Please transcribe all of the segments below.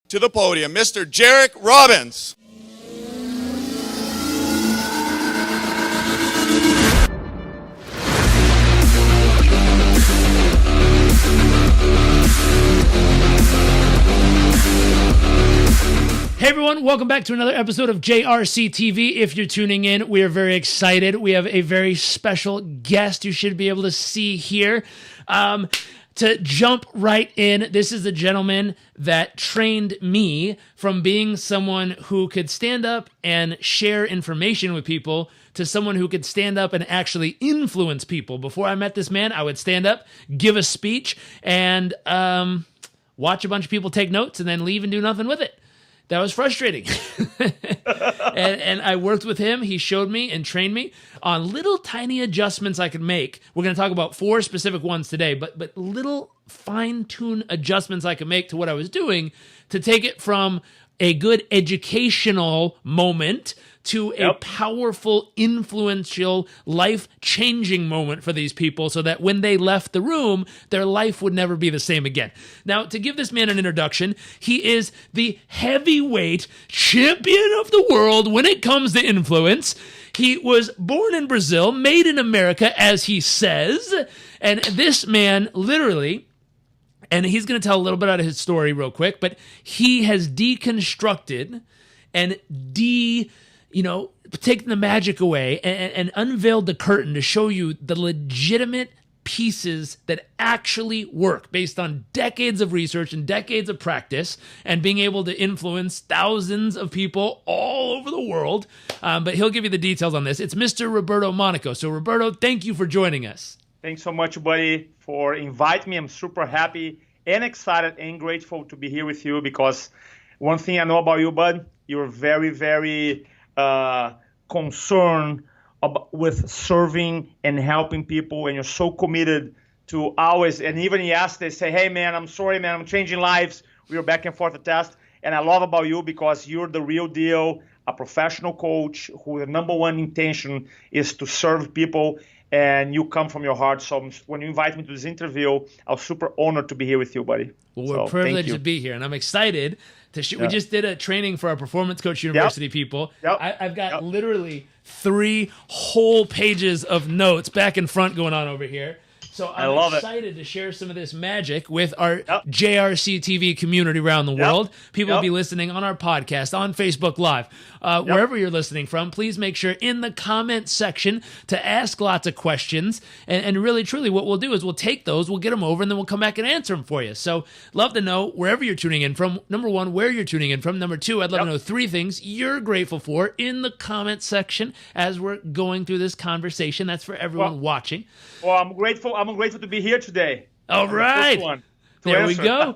to the podium, Mr. Jairek Robbins. Hey everyone, welcome back to another episode of JRCtv. If you're tuning in, we are very excited. We have a very special guest you should be able to see here. To jump right in, this is a gentleman that trained me from being someone who could stand up and share information with people to someone who could stand up and actually influence people. Before I met this man, I would stand up, give a speech, and watch a bunch of people take notes and then leave and do nothing with it. That was frustrating. and I worked with him. He showed me and trained me on little tiny adjustments I could make. We're going to talk about 4 specific ones today, but little fine-tuned adjustments I could make to what I was doing to take it from a good educational moment to a powerful, influential, life-changing moment for these people so that when they left the room, their life would never be the same again. Now, to give this man an introduction, he is the heavyweight champion of the world when it comes to influence. He was born in Brazil, made in America, as he says, and this man literally... And he's going to tell a little bit out of his story real quick, but he has deconstructed and taken the magic away and unveiled the curtain to show you the legitimate pieces that actually work based on decades of research and decades of practice and being able to influence thousands of people all over the world. But he'll give you the details on this. It's Mr. Roberto Monaco. So Roberto, thank you for joining us. Thanks so much, buddy, for inviting me. I'm super happy and excited and grateful to be here with you because one thing I know about you, bud, you're very, very concerned with serving and helping people, and you're so committed to always, and even they say, hey, man, I'm sorry, man, I'm changing lives. We were back and forth a test, and I love about you because you're the real deal, a professional coach who the number one intention is to serve people, and you come from your heart. So when you invite me to this interview, I was super honored to be here with you, buddy. Well, we're privileged to be here, and I'm excited to shoot. We just did a training for our Performance Coach University people. I've got literally 3 whole pages of notes back and front going on over here. So I'm excited to share some of this magic with our JRCtv community around the world. People will be listening on our podcast, on Facebook Live, wherever you're listening from. Please make sure in the comment section to ask lots of questions. And really, truly, what we'll do is we'll take those, we'll get them over, and then we'll come back and answer them for you. So love to know wherever you're tuning in from. Number 1, where you're tuning in from. Number 2, I'd love to know 3 things you're grateful for in the comment section as we're going through this conversation. That's for everyone watching. Well, I'm grateful to be here today. All right. There we go.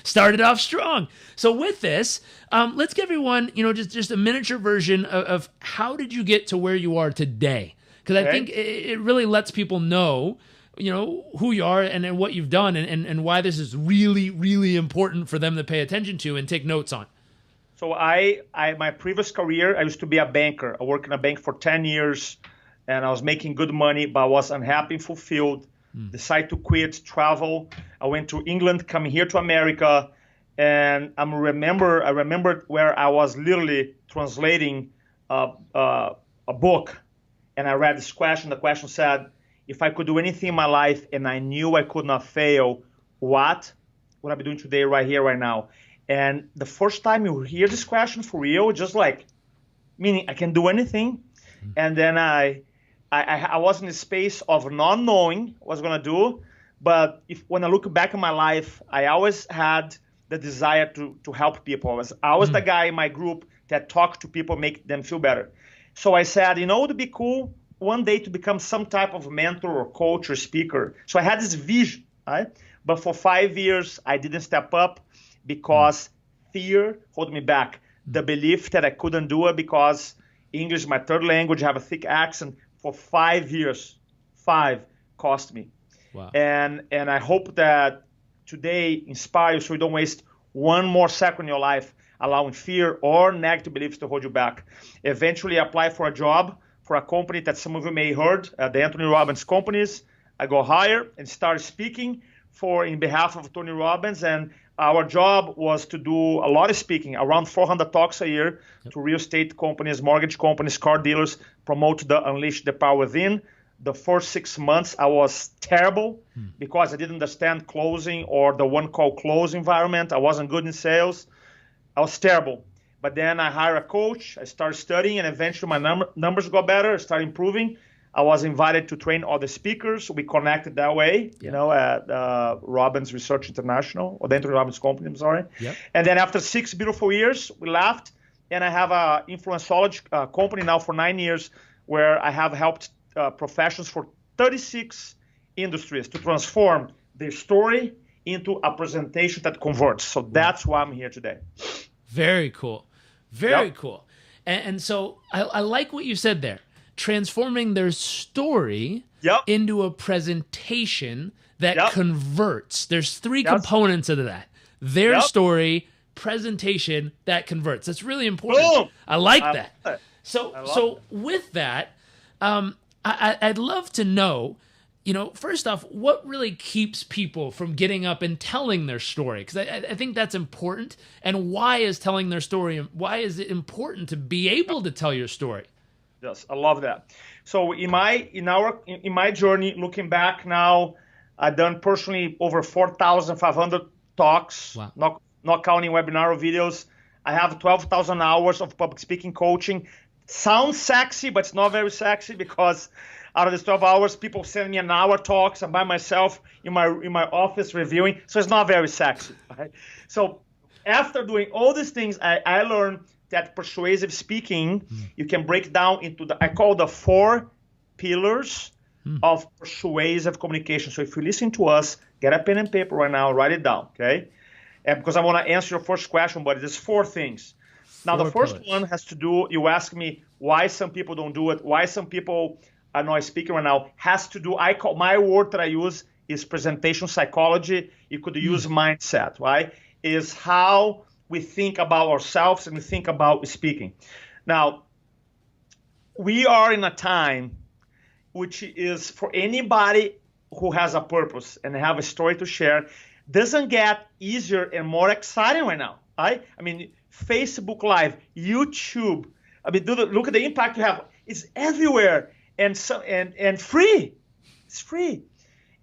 Started off strong. So with this, let's give everyone, just a miniature version of how did you get to where you are today? Because I think it really lets people know, who you are and what you've done and why this is really, really important for them to pay attention to and take notes on. So my previous career, I used to be a banker. I worked in a bank for 10 years. And I was making good money, but I was unhappy and fulfilled. Decided to quit, travel. I went to England, coming here to America, and I remembered where I was literally translating a book, and I read this question. The question said, if I could do anything in my life and I knew I could not fail, what would I be doing today, right here, right now? And the first time you hear this question for real, just like, meaning I can do anything. And then I was in the space of not knowing what I was going to do. But when I look back in my life, I always had the desire to help people. I was the guy in my group that talked to people, make them feel better. So I said, it would be cool one day to become some type of mentor or coach or speaker. So I had this vision, right? But for 5 years, I didn't step up because fear held me back. The belief that I couldn't do it because English is my third language, I have a thick accent. For 5 years, 5 cost me. Wow. And I hope that today inspires so you don't waste one more second in your life allowing fear or negative beliefs to hold you back. Eventually apply for a job for a company that some of you may have heard, the Anthony Robbins companies. I go higher and start speaking in behalf of Tony Robbins, and our job was to do a lot of speaking, around 400 talks a year to real estate companies, mortgage companies, car dealers, promote the Unleash the Power Within. The first 6 months, I was terrible because I didn't understand closing or the one-call close environment. I wasn't good in sales. I was terrible. But then I hired a coach. I started studying, and eventually my numbers got better. I started improving. I was invited to train other speakers. We connected that way, at Robbins Research International, or the Anthony Robbins Company, I'm sorry. Yep. And then after 6 beautiful years, we left, and I have a influencology company now for 9 years where I have helped professionals for 36 industries to transform their story into a presentation that converts. So that's why I'm here today. Very cool. Very cool. And so I like what you said there. Transforming their story into a presentation that converts. There's 3 components of that. Their story, presentation that converts. That's really important. Boom. I like that. So with that, I'd love to know, first off, what really keeps people from getting up and telling their story? Because I think that's important. And why is telling their story, why is it important to be able to tell your story? Yes, I love that. So in my journey, looking back now, I've done personally over 4,500 talks, not counting webinar videos. I have 12,000 hours of public speaking coaching. Sounds sexy, but it's not very sexy because out of these 12 hours, people send me an hour talks. I'm by myself in my office reviewing, so it's not very sexy. Right? So after doing all these things, I learned that persuasive speaking, you can break down into I call the 4 pillars of persuasive communication. So if you listen to us, get a pen and paper right now, write it down, okay? And because I want to answer your first question, but there's 4 things. Now, the first one has to do, you ask me why some people don't do it, why some people are not speaking right now, has to do, my word that I use is presentation psychology. You could use mindset, right? Is how we think about ourselves and we think about speaking. Now, we are in a time which is for anybody who has a purpose and have a story to share, doesn't get easier and more exciting right now. Right? I mean, Facebook Live, YouTube. I mean, look at the impact you have. It's everywhere and free. It's free.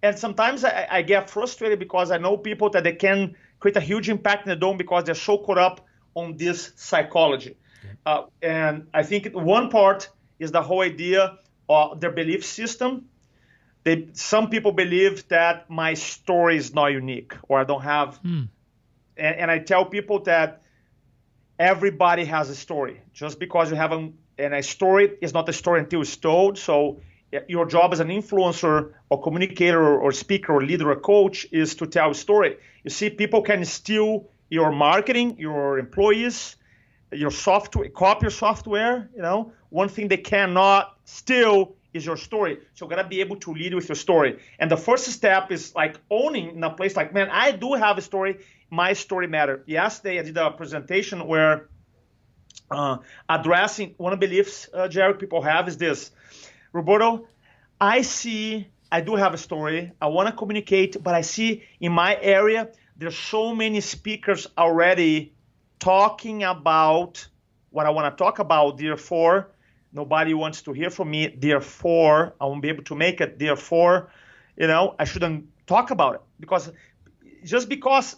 And sometimes I get frustrated because I know people that they can create a huge impact in the dome because they're so caught up on this psychology. And I think one part is the whole idea of their belief system. Some people believe that my story is not unique or I don't have. And I tell people that everybody has a story. Just because you have a story is not a story until it's told. So your job as an influencer or communicator or speaker or leader or coach is to tell a story. You see, people can steal your marketing, your employees, your software, copy your software. One thing they cannot steal is your story. So you gotta be able to lead with your story. And the first step is like owning in a place like, man, I do have a story. My story matters. Yesterday I did a presentation where addressing one of the beliefs, Jairek, people have is this. Roberto, I do have a story. I want to communicate, but I see in my area, there's so many speakers already talking about what I want to talk about. Therefore, nobody wants to hear from me. Therefore, I won't be able to make it. Therefore, I shouldn't talk about it. Because,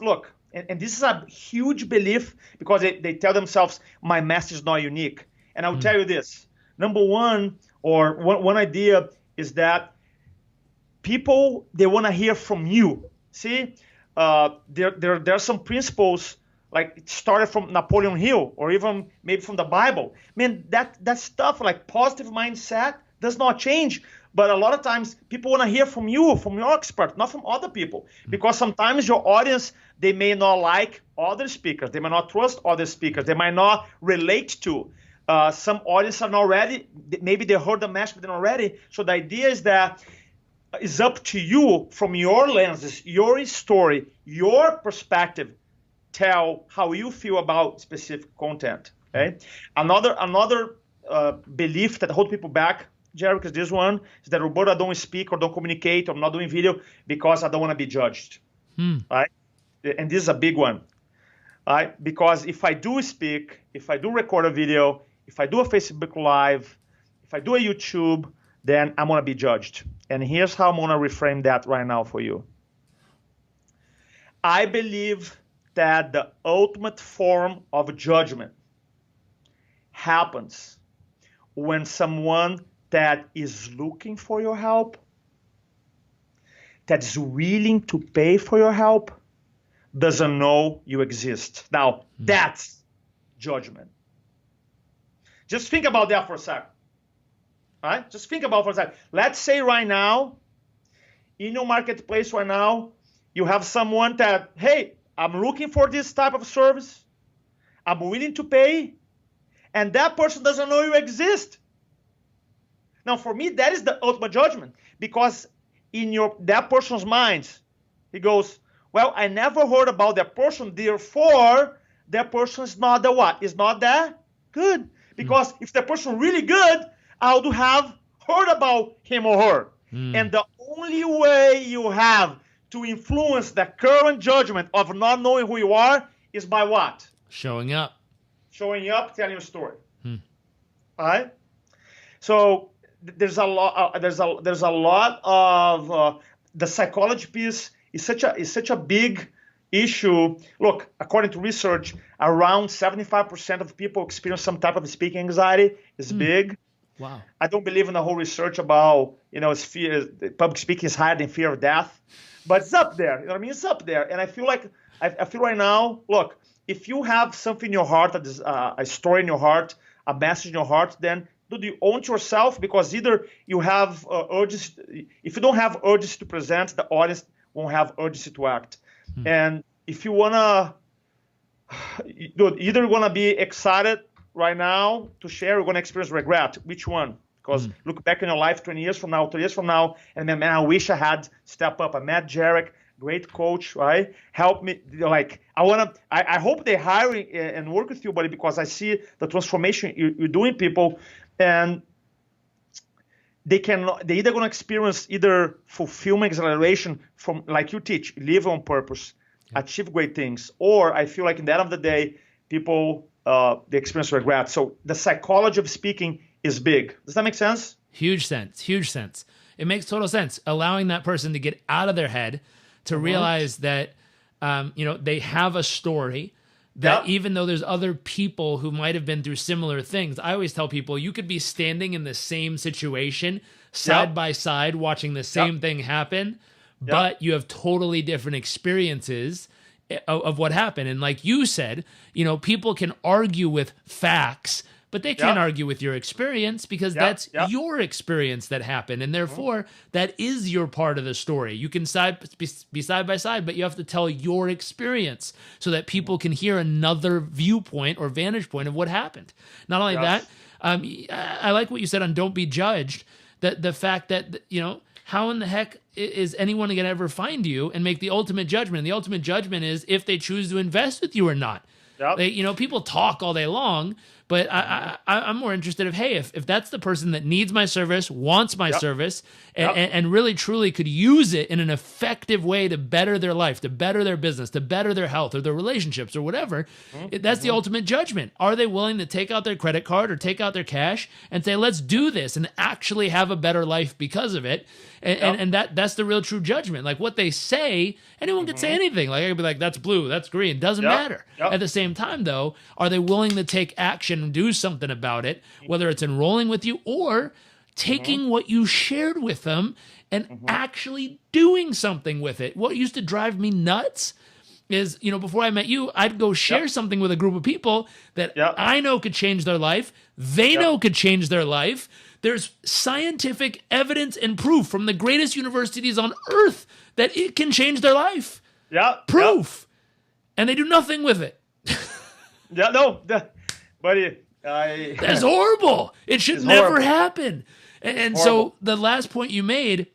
look, and this is a huge belief because they tell themselves, my message is not unique. And I'll tell you this. Number one, or one idea is that people, they want to hear from you. See, there are some principles, like it started from Napoleon Hill or even maybe from the Bible. Man, that stuff like positive mindset does not change. But a lot of times people want to hear from you, from your expert, not from other people. Because sometimes your audience, they may not like other speakers. They may not trust other speakers. They might not relate to. Some audience are not ready. Maybe they heard the message, but they're not ready. So the idea is that it's up to you from your lenses, your story, your perspective, tell how you feel about specific content. Okay. Another belief that holds people back, Jairek, is this one, is that, Roberto, I don't speak or don't communicate or I'm not doing video because I don't want to be judged. Right? and this is a big one, right? Because if I do speak, if I do record a video, if I do a Facebook Live, if I do a YouTube, then I'm going to be judged. And here's how I'm going to reframe that right now for you. I believe that the ultimate form of judgment happens when someone that is looking for your help, that is willing to pay for your help, doesn't know you exist. Now, that's judgment. Just think about that for a second. All right? Just think about it for a second. Let's say right now, in your marketplace right now, you have someone that, hey, I'm looking for this type of service. I'm willing to pay. And that person doesn't know you exist. Now, for me, that is the ultimate judgment. Because in that person's mind, he goes, well, I never heard about that person. Therefore, that person is not the what? Is not that good. Because if the person really good, I would have heard about him or her. And the only way you have to influence the current judgment of not knowing who you are is by what? Showing up. Showing up, telling a story. All right? So there's a lot. There's a lot of the psychology piece is such a big issue. Look, according to research, around 75% of people experience some type of speaking anxiety. It's big. Wow. I don't believe in the whole research about public speaking is higher than fear of death, but it's up there. You know what I mean? It's up there, and I feel like I feel right now. Look, if you have something in your heart, that is a story in your heart, a message in your heart, then do you own it yourself? Because either you have urges. If you don't have urges to present, the audience won't have urges to act. And if you wanna, either you wanna be excited right now to share, you're gonna experience regret. Which one? Because look back in your life 20 years from now, 30 years from now, and then, man, I wish I had stepped up. I met Jairek, great coach, right? Help me. Like, I hope they hire and work with you, buddy, because I see the transformation you're doing, people, and they either gonna experience either fulfillment, acceleration from, like you teach, live on purpose, achieve great things, or I feel like in the end of the day, people they experience regret. So the psychology of speaking is big. Does that make sense? Huge sense. Huge sense. It makes total sense. Allowing that person to get out of their head, to realize that they have a story, that even though there's other people who might have been through similar things, I always tell people you could be standing in the same situation side by side watching the same thing happen, but you have totally different experiences of what happened. And like you said, people can argue with facts, but they can't argue with your experience because that's your experience that happened. And therefore, that is your part of the story. You can be side by side, but you have to tell your experience so that people can hear another viewpoint or vantage point of what happened. Not only that, I like what you said on don't be judged, that the fact that, how in the heck is anyone going to ever find you and make the ultimate judgment? And the ultimate judgment is if they choose to invest with you or not. People talk all day long, but I'm more interested of, hey, if that's the person that needs my service, wants my service, and really truly could use it in an effective way to better their life, to better their business, to better their health or their relationships or whatever, that's the ultimate judgment. Are they willing to take out their credit card or take out their cash and say, let's do this and actually have a better life because of it? And that's the real true judgment. Like what they say, anyone can say anything. Like I could be like, that's blue, that's green, doesn't matter. At the same time, though, are they willing to take action and do something about it, whether it's enrolling with you or taking what you shared with them and actually doing something with it? What used to drive me nuts is, before I met you, I'd go share something with a group of people that I know could change their life. They know could change their life. There's scientific evidence and proof from the greatest universities on earth that it can change their life. Proof. And they do nothing with it. Buddy. That's horrible. It should never happen. And so the last point you made,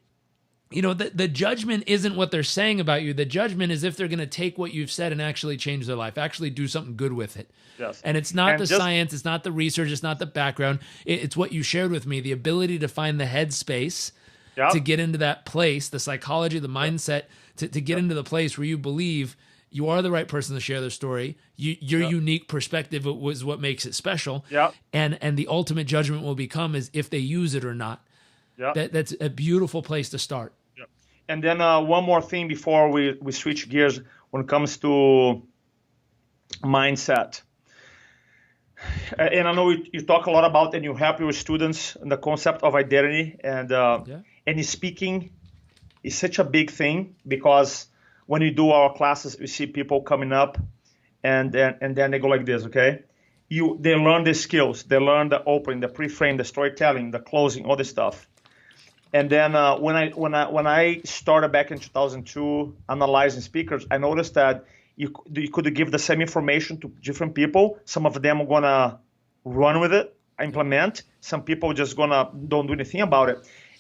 the judgment isn't what they're saying about you. The judgment is if they're going to take what you've said and actually change their life, actually do something good with it. And it's not the science, it's not the research, it's not the background. It's what you shared with me, the ability to find the headspace to get into that place, the psychology, the mindset, to get into the place where you believe you are the right person to share their story. Your unique perspective was what makes it special. Yeah. And the ultimate judgment will become is if they use it or not. Yeah. That's a beautiful place to start. Yeah. And then one more thing before we switch gears when it comes to mindset. And I know you talk a lot about, and you help your students in the concept of identity, and speaking is such a big thing, because when we do our classes, we see people coming up, and then they go like this, okay? They learn the skills, they learn the opening, the pre-frame, the storytelling, the closing, all this stuff. And then when I started back in 2002 analyzing speakers, I noticed that you could give the same information to different people. Some of them are gonna run with it, implement. Some people just don't do anything about it.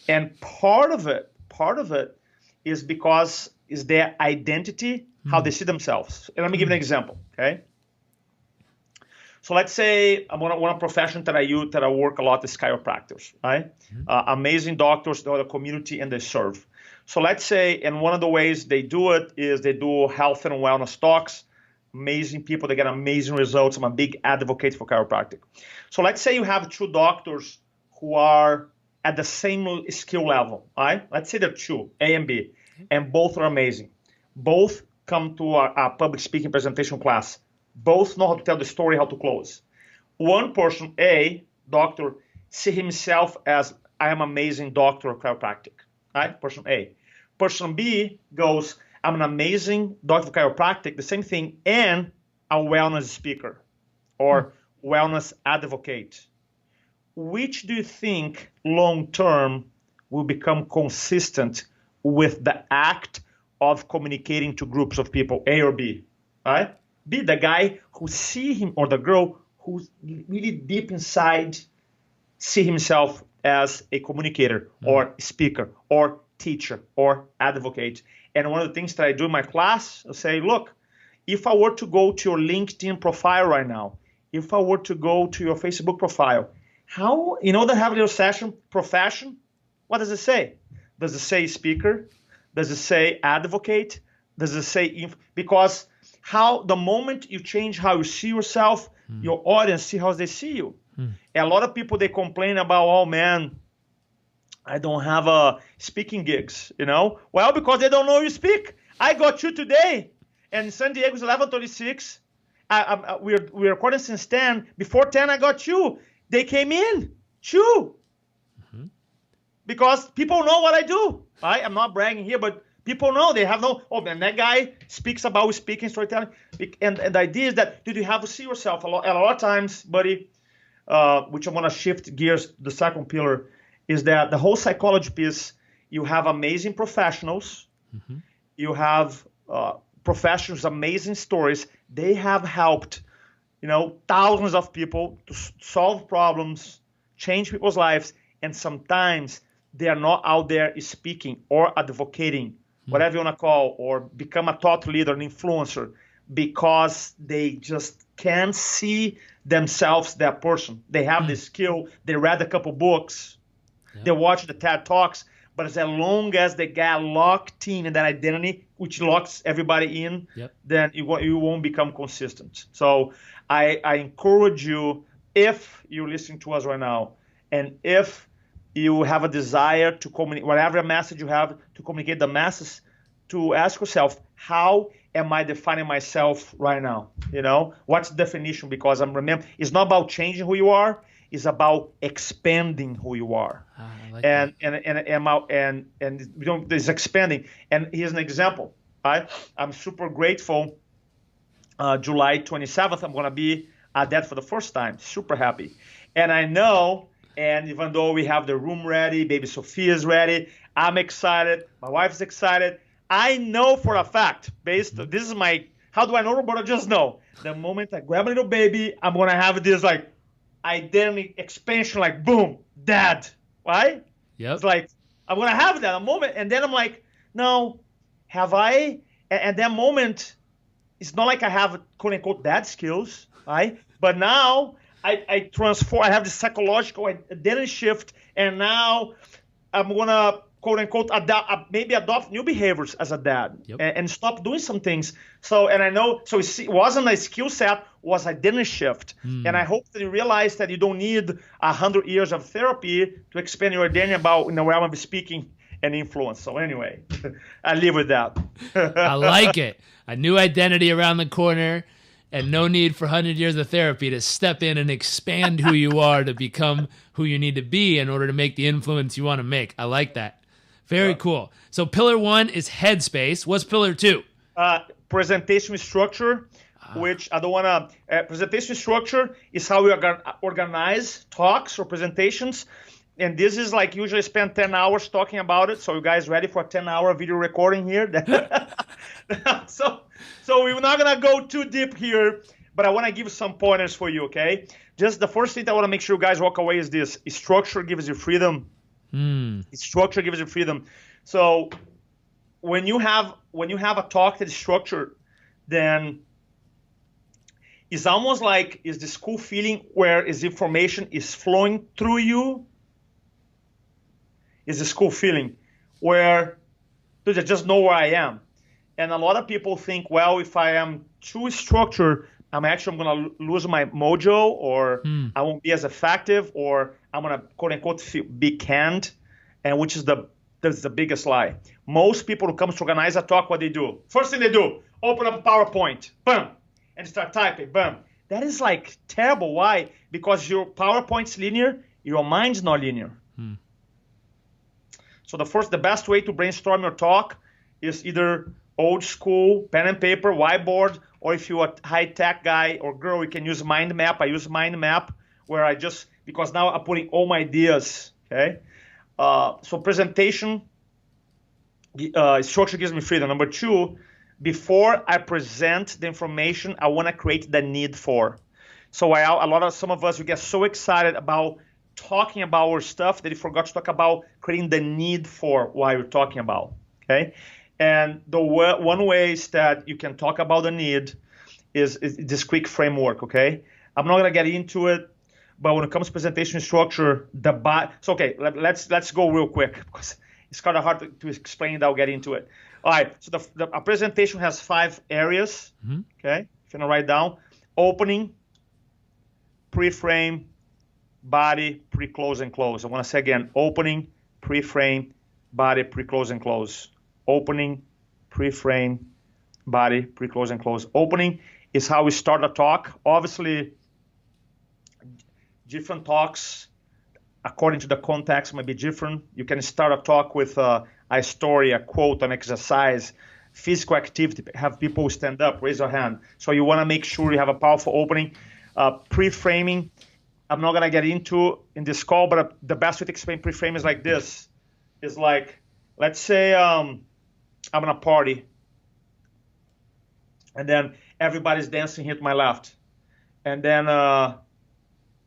And part of it is because is their identity, how they see themselves. And let me give you an example, okay? So let's say one profession that I work a lot is chiropractors, right? Amazing doctors, they're the community and they serve. So let's say, and one of the ways they do it is they do health and wellness talks. Amazing people, they get amazing results. I'm a big advocate for chiropractic. So let's say you have two doctors who are at the same skill level, right? Let's say they're two, A and B, and both are amazing. Both come to a public speaking presentation class. Both know how to tell the story, how to close. One person, A, doctor, see himself as, I am amazing doctor of chiropractic, right? Person A. Person B goes, I'm an amazing doctor of chiropractic, the same thing, and a wellness speaker or wellness advocate. Which do you think long-term will become consistent with the act of communicating to groups of people, A or B, right? Be the guy who see him, or the girl who's really deep inside see himself as a communicator or speaker or teacher or advocate. And one of the things that I do in my class, I say, look, if I were to go to your LinkedIn profile right now, if I were to go to your Facebook profile, how, they have a little session, profession, what does it say? Does it say speaker? Does it say advocate? Does it say, because how the moment you change how you see yourself, your audience see how they see you. And a lot of people, they complain about, oh man, I don't have speaking gigs, Well, because they don't know you speak. I got you today. And San Diego's 11:36. We're recording since 10. Before 10, I got you. They came in. Two. Because people know what I do. I'm not bragging here, but people know. They have oh man, that guy speaks about speaking, storytelling. And the idea is that, did you have to see yourself? A lot of times, buddy, which I want to shift gears, the second pillar, is that the whole psychology piece, you have amazing professionals. You have professionals, amazing stories. They have helped, thousands of people to solve problems, change people's lives. And sometimes they are not out there speaking or advocating, whatever you want to call, or become a thought leader, an influencer, because they just can't see themselves that person. They have the skill. They read a couple books. They watch the TED Talks. But as long as they get locked in that identity, which locks everybody in, then you won't become consistent. So I encourage you, if you're listening to us right now, and if you have a desire to communicate, whatever message you have to communicate the masses, to ask yourself, how am I defining myself right now? What's the definition? Because remember, it's not about changing who you are. It's about expanding who you are. I like and we don't. It's expanding. And here's an example. Right? I'm super grateful. July 27th, I'm gonna be at that for the first time. Super happy. And I know. And even though we have the room ready, baby Sophia's ready, I'm excited. My wife's excited. I know for a fact, this is how do I know, Roberto? Just know. The moment I grab a little baby, I'm going to have this identity expansion, boom, dad, right? Yep. It's I'm going to have that a moment. And then I'm like, no, have I? And that moment, it's not like I have quote unquote dad skills, right? But now, I transform, I have this psychological identity shift, and now I'm going to quote unquote, maybe adopt new behaviors as a dad. Yep. And stop doing some things. So, and I know, so it wasn't a skill set, was identity shift. And I hope that you realize that you don't need 100 years of therapy to expand your identity about in the realm of speaking and influence. So anyway, I live with that. I like it. A new identity around the corner, and no need for 100 years of therapy to step in and expand who you are to become who you need to be in order to make the influence you want to make. I like that. Very cool. So pillar 1 is headspace. What's pillar 2? Presentation structure, which I don't want to... presentation structure is how we organize talks or presentations. And this is like usually spend 10 hours talking about it. So you guys ready for a 10-hour video recording here? So we're not going to go too deep here, but I want to give some pointers for you, okay? Just the first thing I want to make sure you guys walk away is this. Structure gives you freedom. Structure gives you freedom. So when you have a talk that is structured, then it's almost like is this cool feeling where is information is flowing through you. Is this cool feeling where I just know where I am. And a lot of people think, well, if I am too structured, I'm going to lose my mojo, or I won't be as effective, or I'm going to, quote unquote, be canned, and which is that's the biggest lie. Most people who come to organize a talk, what they do? First thing they do, open up a PowerPoint, boom, and start typing, boom. That is like terrible. Why? Because your PowerPoint's linear, your mind's not linear. So the best way to brainstorm your talk is either old school, pen and paper, whiteboard, or if you're a high-tech guy or girl, you can use mind map. I use mind map where because now I'm putting all my ideas, okay? So presentation, structure gives me freedom. Number 2, before I present the information, I want to create the need for. So some of us, we get so excited about talking about our stuff that you forgot to talk about creating the need for what you're talking about, okay? And the one way is that you can talk about the need is this quick framework, okay? I'm not gonna get into it, but when it comes to presentation structure, let's go real quick because it's kind of hard to explain. I'll get into it. All right, so a presentation has 5 areas, okay? If you wanna write down, opening, pre-frame, body, pre-close, and close. I want to say again, opening, pre-frame, body, pre-close, and close. Opening, pre-frame, body, pre-close, and close. Opening is how we start a talk. Obviously, different talks, according to the context, might be different. You can start a talk with a story, a quote, an exercise, physical activity, have people stand up, raise their hand. So you want to make sure you have a powerful opening. Pre-framing, I'm not going to get into in this call, but the best way to explain pre-frame is like this. It's like, let's say I'm in a party, and then everybody's dancing here to my left. And then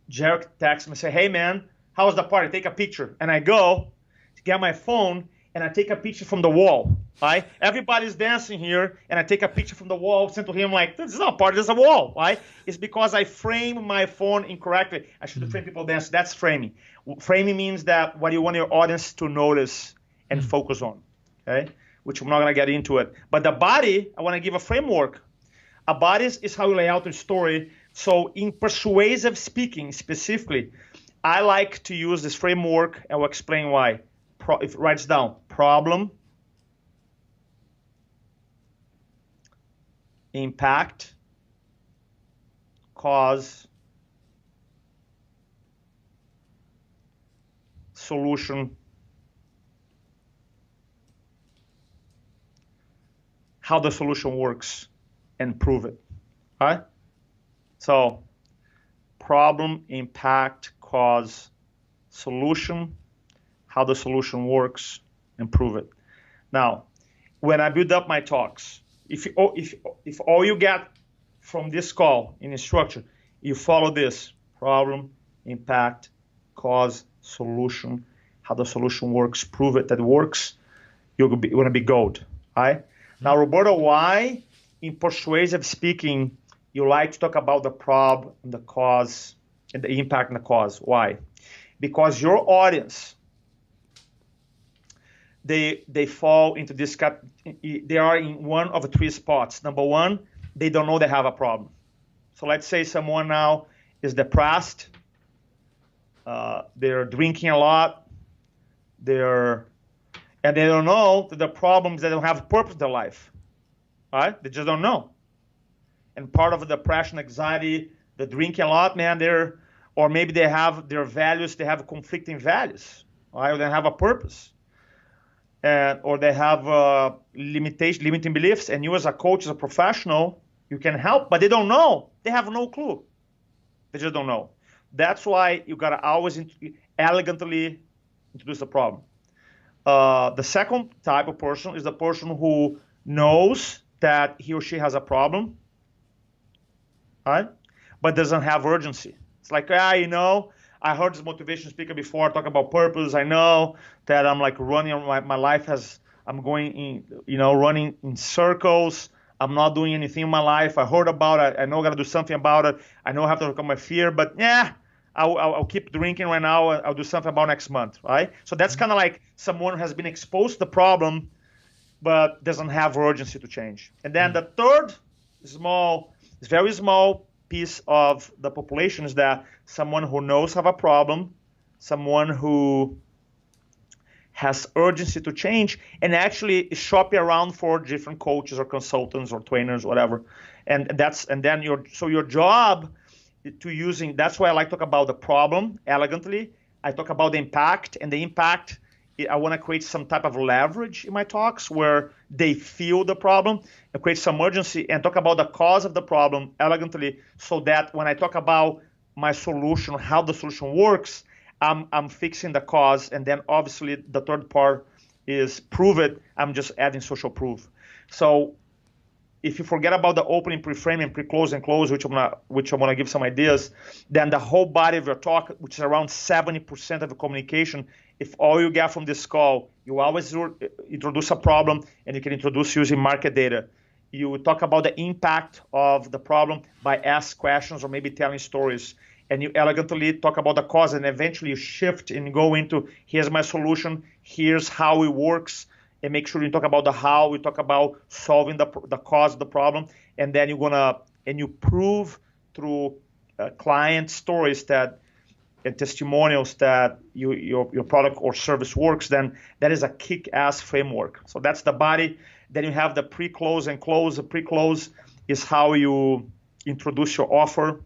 Jairek texts me and say, hey, man, how was the party? Take a picture. And I go to get my phone, and I take a picture from the wall. Right? Everybody's dancing here, and I take a picture from the wall, send to him like, this is not a party, this is a wall. Right? It's because I frame my phone incorrectly. I should frame people dancing. That's framing. Framing means that what you want your audience to notice and focus on. Okay? Which I'm not going to get into it. But the body, I want to give a framework. A body is how you lay out your story. So in persuasive speaking specifically, I like to use this framework, and will explain why. If it writes down problem, impact, cause, solution, how the solution works, and prove it. All right? So problem, impact, cause, solution, how the solution works, and prove it. Now, when I build up my talks, if all you get from this call in a structure, you follow this: problem, impact, cause, solution, how the solution works, prove it that it works, you're going to be gold. All right? Now, Roberto, why in persuasive speaking you like to talk about the problem, and the cause, and the impact and the cause? Why? Because your audience they fall into this they are in one of three spots. Number one, they don't know they have a problem. So let's say someone now is depressed, they're drinking a lot, and they don't know that the problem is they don't have purpose in their life, right? They just don't know. And part of the depression, anxiety, the drinking a lot, man, or maybe they have their values, they have conflicting values, right? Or they have a purpose. Or they have limiting beliefs, and you as a coach, as a professional, you can help, but they don't know. They have no clue. They just don't know. That's why you gotta always elegantly introduce the problem. The second type of person is the person who knows that he or she has a problem, right? But doesn't have urgency. It's like, I heard this motivation speaker before talk about purpose. I know that I'm like running my life I'm going in, running in circles. I'm not doing anything in my life. I heard about it. I know I got to do something about it. I know I have to overcome my fear, but I'll keep drinking right now. I'll do something about next month, right? So that's kind of like someone who has been exposed to the problem, but doesn't have urgency to change. And then the third very small piece of the population is that someone who knows have a problem, someone who has urgency to change, and actually is shopping around for different coaches or consultants or trainers, whatever. Then your job to using, that's why I like to talk about the problem elegantly. I talk about the impact, and the impact, I want to create some type of leverage in my talks where they feel the problem and create some urgency, and talk about the cause of the problem elegantly, so that when I talk about my solution, how the solution works, I'm fixing the cause. And then obviously the third part is prove it. I'm just adding social proof. So if you forget about the opening, pre-frame, and pre-close and close, which I'm gonna give some ideas, then the whole body of your talk, which is around 70% of the communication, if all you get from this call, you always introduce a problem, and you can introduce using market data. You talk about the impact of the problem by ask questions or maybe telling stories. And you elegantly talk about the cause, and eventually you shift and go into, here's my solution, here's how it works, and make sure you talk about the how, we talk about solving the cause of the problem, and then you prove through client stories and testimonials that your product or service works. Then that is a kick-ass framework. So that's the body. Then you have the pre-close and close. The pre-close is how you introduce your offer.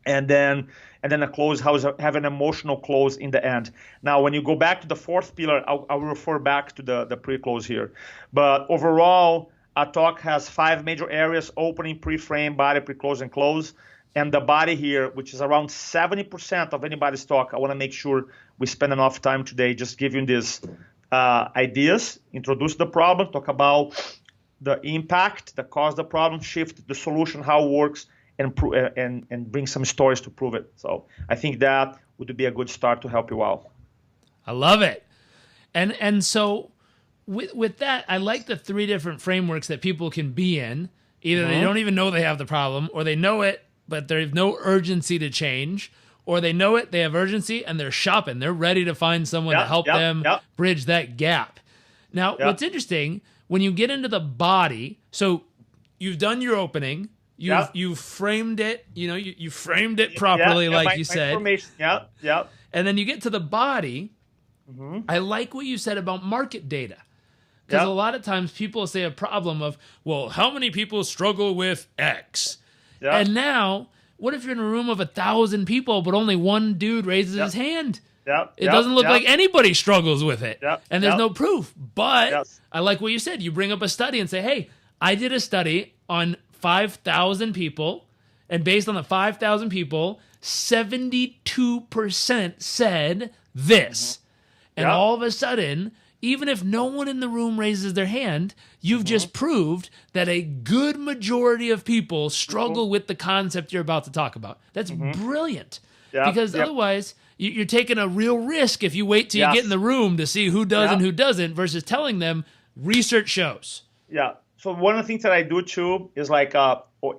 And then a close, have an emotional close in the end. Now, when you go back to the fourth pillar, I'll refer back to the pre-close here. But overall, our talk has 5 major areas: opening, pre-frame, body, pre-close, and close. And the body here, which is around 70% of anybody's talk, I want to make sure we spend enough time today just giving these ideas, introduce the problem, talk about the impact, the cause of the problem, shift the solution, how it works, and bring some stories to prove it. So I think that would be a good start to help you out. I love it. And so with that, I like the 3 different frameworks that people can be in. Either they don't even know they have the problem, or they know it, but there's no urgency to change, or they know it, they have urgency, and they're shopping. They're ready to find someone to help them bridge that gap. Now, what's interesting, when you get into the body, so you've done your opening, you've framed it, you framed it properly, like you said. And then you get to the body. I like what you said about market data. Because a lot of times people say a problem of, well, how many people struggle with X? And now, what if you're in a room of 1,000 people, but only one dude raises his hand? It doesn't look like anybody struggles with it. And there's no proof. But I like what you said. You bring up a study and say, hey, I did a study on 5,000 people, and based on the 5,000 people, 72% said this. And all of a sudden, even if no one in the room raises their hand, you've just proved that a good majority of people struggle with the concept you're about to talk about. That's brilliant. Because otherwise, you're taking a real risk if you wait till you get in the room to see who does and who doesn't, versus telling them research shows. So one of the things that I do too is like,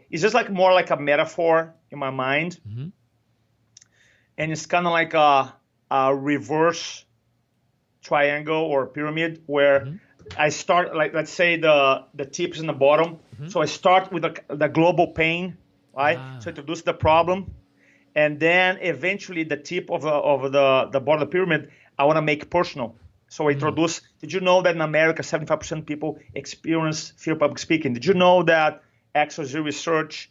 it's just like more like a metaphor in my mind. And it's kind of like a reverse triangle or pyramid where I start, like, let's say the tip is in the bottom. So I start with the global pain, right? So introduce the problem. And then eventually the tip of the bottom of the pyramid, I want to make personal. So I introduce, did you know that in America, 75% of people experience fear of public speaking? Did you know that XYZ research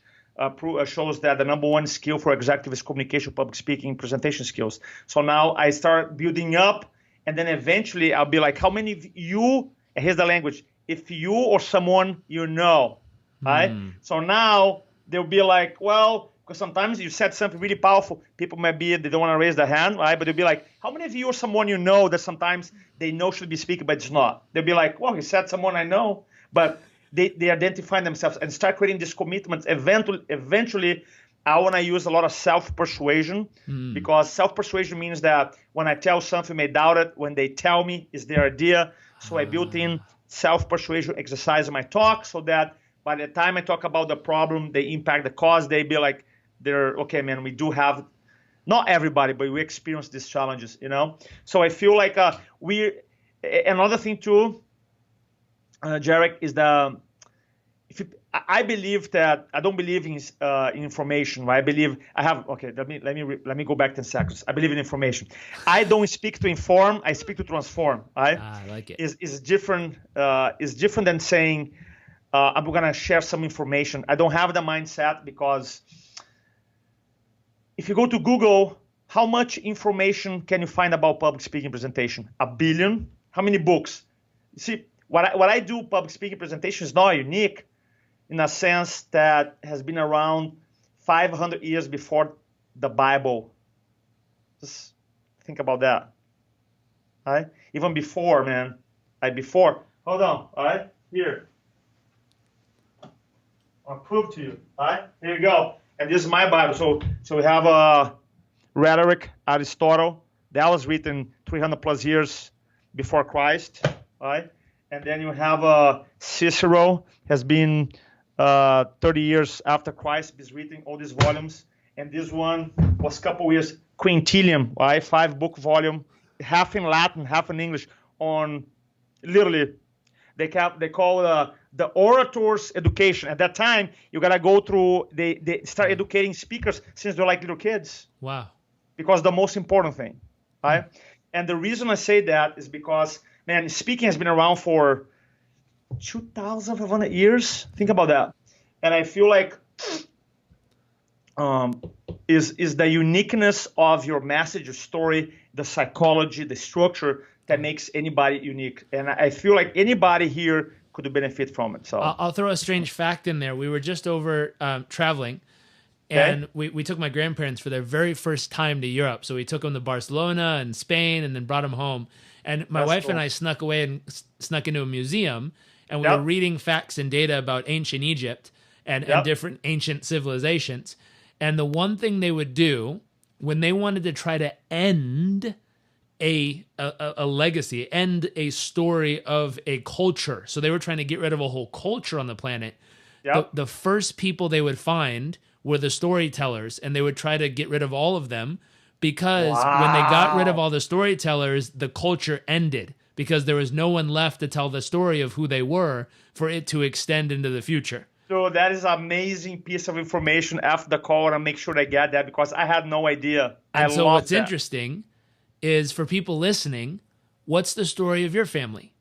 shows that the number one skill for executive is communication, public speaking, presentation skills? So now I start building up, and then eventually I'll be like, how many of you, and here's the language, if you or someone you know, right? So now they'll be like, well, because sometimes you said something really powerful, people might be, they don't want to raise their hand, right? But they'll be like, how many of you or someone you know that sometimes they know should be speaking, but it's not? They'll be like, well, he said someone I know, but they identify themselves and start creating these commitments. Eventually, I want to use a lot of self-persuasion because self-persuasion means that when I tell something, they doubt it. When they tell me, it's their idea. So I built in self-persuasion exercise in my talk so that by the time I talk about the problem, they impact the cause, they be like, they're, okay, man, we do have, not everybody, but we experience these challenges, you know? So I feel like another thing too, Jairek, is I believe that, I don't believe in information, right? Let me go back 10 seconds. I believe in information. I don't speak to inform, I speak to transform, right? I like it. Is different than saying, I'm going to share some information. I don't have the mindset because if you go to Google, how much information can you find about public speaking presentation? 1 billion? How many books? You see, what I do, public speaking presentation, is not unique in a sense that has been around 500 years before the Bible. Just think about that. All right? Even before, man. Hold on. All right? Here. I'll prove to you. All right? Here you go. And this is my Bible. So we have Rhetoric, Aristotle. That was written 300 plus years before Christ. All right? And then you have Cicero, has been 30 years after Christ, is written all these volumes. And this one was a couple years, Quintilian, right? 5-book volume, half in Latin, half in English, on literally, they call the orator's education. At that time, you got to go through, they start educating speakers since they're like little kids. Wow. Because the most important thing, right? And the reason I say that is because, man, speaking has been around for 2,500 years. Think about that. And I feel like is the uniqueness of your message, your story, the psychology, the structure that makes anybody unique. And I feel like anybody here could benefit from it. So I'll throw a strange fact in there. We were just over traveling, and we took my grandparents for their very first time to Europe. So we took them to Barcelona and Spain, and then brought them home. And my wife and I snuck away and snuck into a museum, and we were reading facts and data about ancient Egypt and different ancient civilizations. And the one thing they would do when they wanted to try to end a legacy, end a story of a culture, so they were trying to get rid of a whole culture on the planet, the first people they would find were the storytellers, and they would try to get rid of all of them, because when they got rid of all the storytellers, the culture ended, because there was no one left to tell the story of who they were for it to extend into the future. So that is an amazing piece of information. After the call, and I'll make sure they get that, because I had no idea. And so what's interesting is, for people listening, what's the story of your family?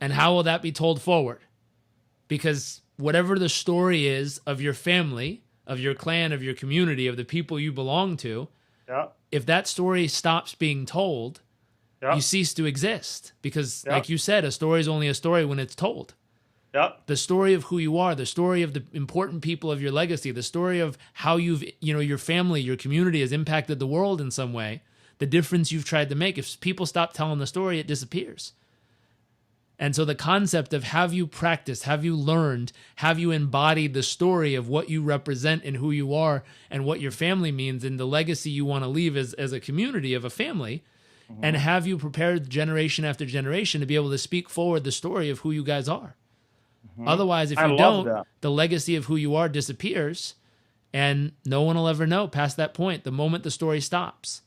And how will that be told forward? Because whatever the story is of your family, of your clan, of your community, of the people you belong to, if that story stops being told, you cease to exist. Because like you said, a story is only a story when it's told. The story of who you are, the story of the important people of your legacy, the story of how your family, your community has impacted the world in some way, the difference you've tried to make. If people stop telling the story, it disappears. And so the concept of, have you practiced, have you learned, have you embodied the story of what you represent and who you are and what your family means and the legacy you want to leave as a community of a family, and have you prepared generation after generation to be able to speak forward the story of who you guys are? Otherwise, if you don't, the legacy of who you are disappears, and no one will ever know past that point, the moment the story stops.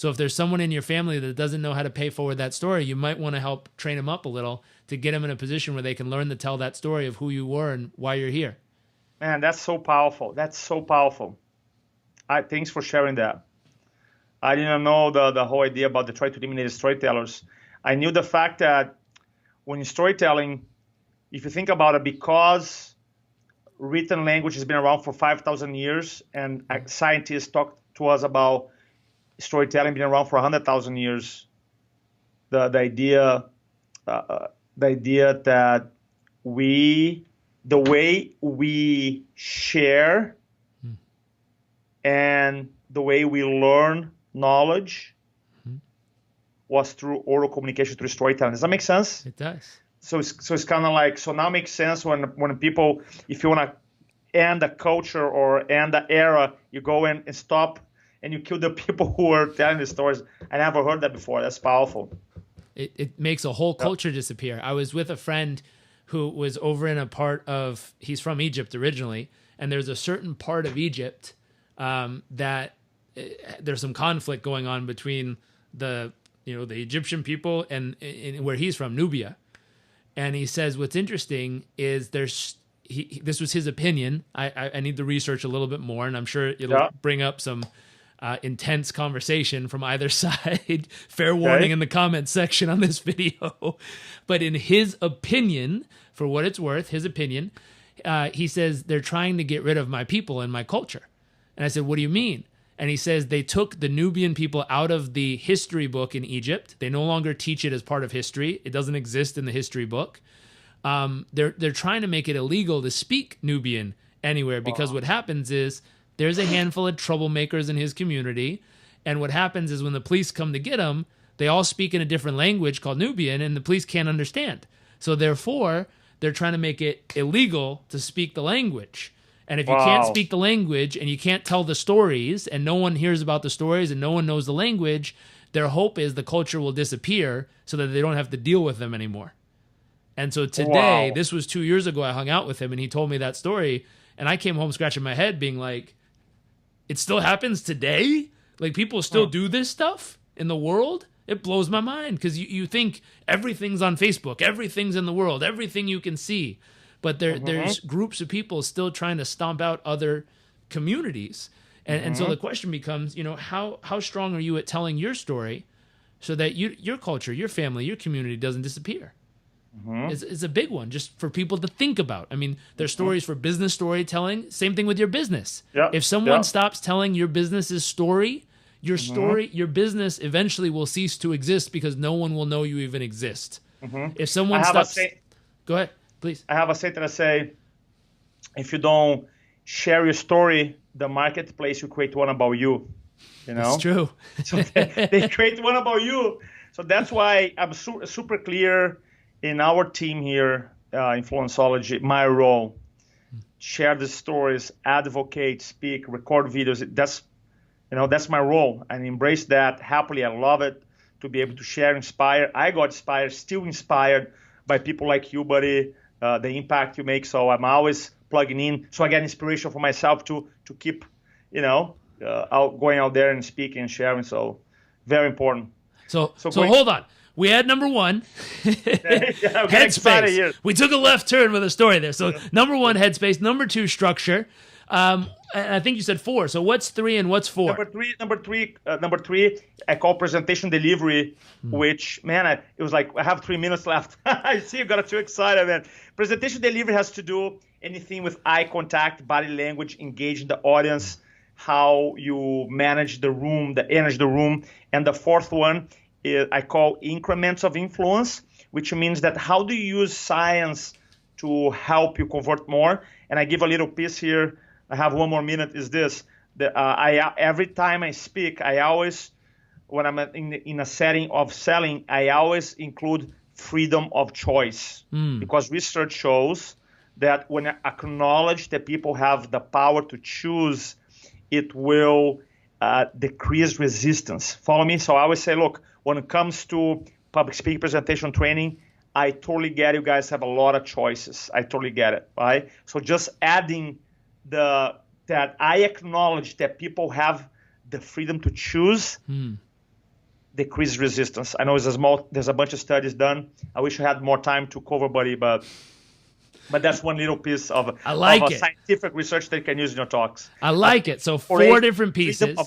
So if there's someone in your family that doesn't know how to pay forward that story, you might want to help train them up a little to get them in a position where they can learn to tell that story of who you were and why you're here. Man, that's so powerful. That's so powerful. Thanks for sharing that. I didn't know the whole idea about the try to eliminate storytellers. I knew the fact that when you're storytelling, if you think about it, because written language has been around for 5,000 years, and scientists talk to us about storytelling being around for 100,000 years, the idea that the way we share and the way we learn knowledge was through oral communication, through storytelling. Does that make sense? It does. So it's kind of like, so now it makes sense when people, if you want to end a culture or end an era, you go in and stop and you kill the people who are telling the stories. I never heard that before. That's powerful. It makes a whole culture disappear. I was with a friend who was over in a part of, he's from Egypt originally, and there's a certain part of Egypt that there's some conflict going on between the Egyptian people and where he's from, Nubia. And he says what's interesting is this was his opinion. I need to research a little bit more, and I'm sure it'll bring up some intense conversation from either side. Fair warning in the comments section on this video. But in his opinion, for what it's worth, his opinion, he says they're trying to get rid of my people and my culture. And I said, what do you mean? And he says they took the Nubian people out of the history book in Egypt. They no longer teach it as part of history. It doesn't exist in the history book. They're trying to make it illegal to speak Nubian anywhere, because what happens is there's a handful of troublemakers in his community. And what happens is when the police come to get them, they all speak in a different language called Nubian, and the police can't understand. So therefore, they're trying to make it illegal to speak the language. And if you can't speak the language and you can't tell the stories and no one hears about the stories and no one knows the language, their hope is the culture will disappear so that they don't have to deal with them anymore. And so today, this was 2 years ago, I hung out with him and he told me that story. And I came home scratching my head being like, it still happens today? Like, people still do this stuff in the world? It blows my mind, because you think everything's on Facebook, everything's in the world, everything you can see. But there's groups of people still trying to stomp out other communities. And so the question becomes, how strong are you at telling your story so that your culture, your family, your community doesn't disappear? It's a big one just for people to think about. I mean, there's stories for business storytelling. Same thing with your business. If someone stops telling your business's story, your business eventually will cease to exist because no one will know you even exist. If someone stops... Go ahead. Please. I have a saying that I say, if you don't share your story, the marketplace will create one about you. It's true. So they create one about you. So that's why I'm super clear in our team here, Influenceology, my role. Share the stories, advocate, speak, record videos. That's my role. And embrace that happily. I love it to be able to share, inspire. I got inspired, still inspired by people like you, buddy. The impact you make. So I'm always plugging in. So I get inspiration for myself to keep, going out there and speaking and sharing. So very important. So hold on. We had number one, headspace. We took a left turn with a story there. So number one, headspace. Number two, structure. And I think you said 4. So what's 3 and what's 4? Number three, I call presentation delivery, which, man, it was like I have 3 minutes left. I see you got too excited, man. Presentation delivery has to do anything with eye contact, body language, engaging the audience, how you manage the room, the energy of the room. And the fourth one is I call increments of influence, which means that how do you use science to help you convert more? And I give a little piece here. I have 1 more minute. Is this? Every time I speak, I always, when I'm in a setting of selling, I always include freedom of choice. Because research shows that when I acknowledge that people have the power to choose, it will decrease resistance. Follow me? So I always say, look, when it comes to public speaking, presentation, training, I totally get you guys have a lot of choices. I totally get it, right? So just adding that I acknowledge that people have the freedom to choose decrease resistance. I know there's a bunch of studies done. I wish I had more time to cover, buddy, but that's one little piece of scientific research that you can use in your talks. I like it. So four different pieces.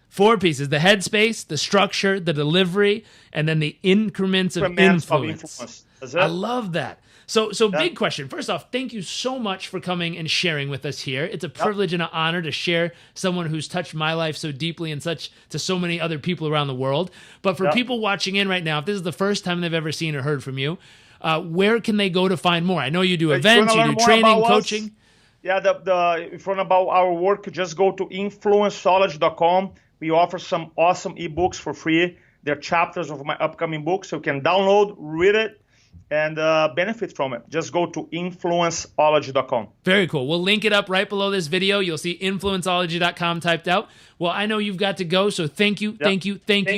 Four pieces: the headspace, the structure, the delivery, and then the increments of influence. I love that. So big question. First off, thank you so much for coming and sharing with us here. It's a privilege and an honor to share someone who's touched my life so deeply and to so many other people around the world. But for people watching in right now, if this is the first time they've ever seen or heard from you, where can they go to find more? I know you do events, you do training, coaching. Yeah, if you want about our work, just go to influenceology.com. We offer some awesome ebooks for free. They're chapters of my upcoming book, so you can download, read it, and benefit from it. Just go to influenceology.com. Very cool. We'll link it up right below this video. You'll see influenceology.com typed out. Well, I know you've got to go, so thank you Thanks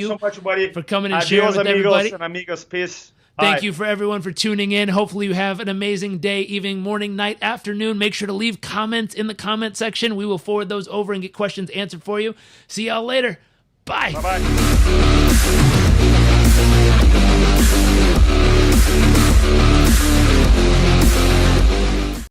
so much, buddy. For coming and sharing with everybody. And amigos. Peace. Thank you for everyone for tuning in. Hopefully you have an amazing day, evening, morning, night, afternoon. Make sure to leave comments in the comment section. We will forward those over and get questions answered for you. See y'all later. Bye. Bye-bye.